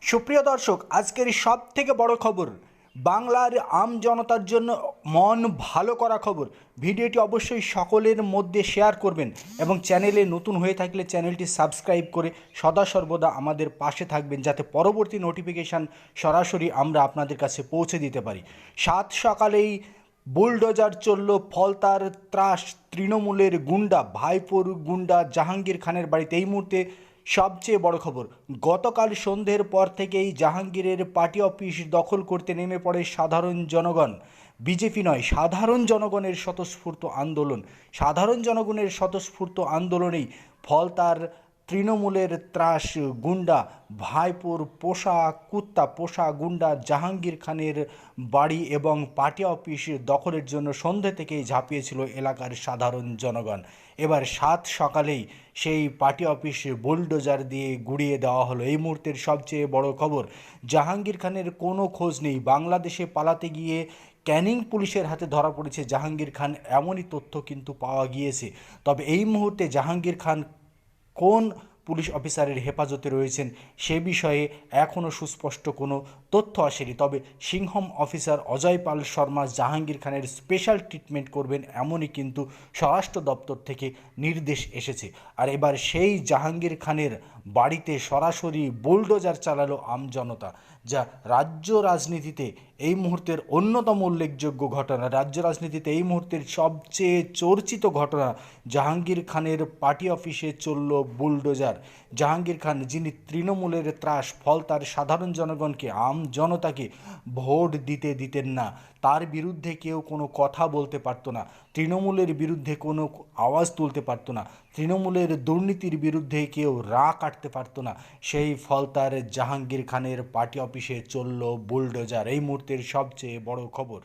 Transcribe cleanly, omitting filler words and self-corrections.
সুপ্রিয় দর্শক, আজকের সব থেকে বড় খবর, বাংলার আম জনতার জন্য মন ভালো করা খবর। ভিডিওটি অবশ্যই সকলের মধ্যে শেয়ার করবেন এবং চ্যানেলে নতুন হয়ে থাকলে চ্যানেলটি সাবস্ক্রাইব করে সদা সর্বদা আমাদের পাশে থাকবেন, যাতে পরবর্তী নোটিফিকেশান সরাসরি আমরা আপনাদের কাছে পৌঁছে দিতে পারি। সাত সকালেই বুলডোজার চলল ফলতার ত্রাস তৃণমূলের গুন্ডা, ভাইপোর গুন্ডা জাহাঙ্গীর খানের বাড়িতে। এই মুহূর্তে সবচেয়ে বড় খবর, গতকাল সন্ধ্যের পর থেকেই জাহাঙ্গীরের পার্টি অফিস দখল করতে নেমে পড়ে সাধারণ জনগণ। বিজেপি নয়, সাধারণ জনগণের স্বতঃস্ফূর্ত আন্দোলন। সাধারণ জনগণের স্বতঃস্ফূর্ত আন্দোলনেই ফলতার তৃণমূলের ত্রাস গুন্ডা, ভাইপোর পোষা গুন্ডা জাহাঙ্গীর খানের বাড়ি এবং পার্টি অফিস দখলের জন্য সন্ধ্যে থেকেই ঝাঁপিয়েছিল এলাকার সাধারণ জনগণ। এবার সাত সকালেই সেই পার্টি অফিস বুলডোজার দিয়ে গুড়িয়ে দেওয়া হলো। এই মুহূর্তের সবচেয়ে বড় খবর, জাহাঙ্গীর খানের কোনো খোঁজ নেই। বাংলাদেশে পালাতে গিয়ে ক্যানিং পুলিশের হাতে ধরা পড়েছে জাহাঙ্গীর খান, এমনই তথ্য কিন্তু পাওয়া গিয়েছে। তবে এই মুহূর্তে জাহাঙ্গীর খান কোন পুলিশ অফিসারের হেফাজতে রয়েছেন সে বিষয়ে এখনও সুস্পষ্ট কোনো তথ্য আসেনি। তবে সিংহম অফিসার অজয় পাল শর্মা জাহাঙ্গীর খানের স্পেশাল ট্রিটমেন্ট করবেন, এমনই কিন্তু স্বরাষ্ট্র দপ্তর থেকে নির্দেশ এসেছে। আর এবার সেই জাহাঙ্গীর খানের বাড়িতে সরাসরি বুলডোজার চালালো আমজনতা, যা রাজ্য রাজনীতিতে এই মুহূর্তের অন্যতম উল্লেখযোগ্য ঘটনা। রাজ্য রাজনীতিতে এই মুহূর্তের সবচেয়ে চর্চিত ঘটনা, জাহাঙ্গীর খানের পার্টি অফিসে চলল বুলডোজার। জাহাঙ্গীর খান, যিনি তৃণমূলের ত্রাস, ফল তার সাধারণ জনগণকে, আম জনতাকে ভোট দিতে দিতেন না, তার বিরুদ্ধে কেউ কোনো কথা বলতে পারতো না, তৃণমূলের বিরুদ্ধে কোনো আওয়াজ তুলতে পারতো না, তৃণমূলের দুর্নীতির বিরুদ্ধে কেউ রা কাটতে পারতো না, সেই ফলতার জাহাঙ্গীর খানের পার্টি অফিসে চলল বুলডোজার। এই মুহূর্তের সবচেয়ে বড় খবর।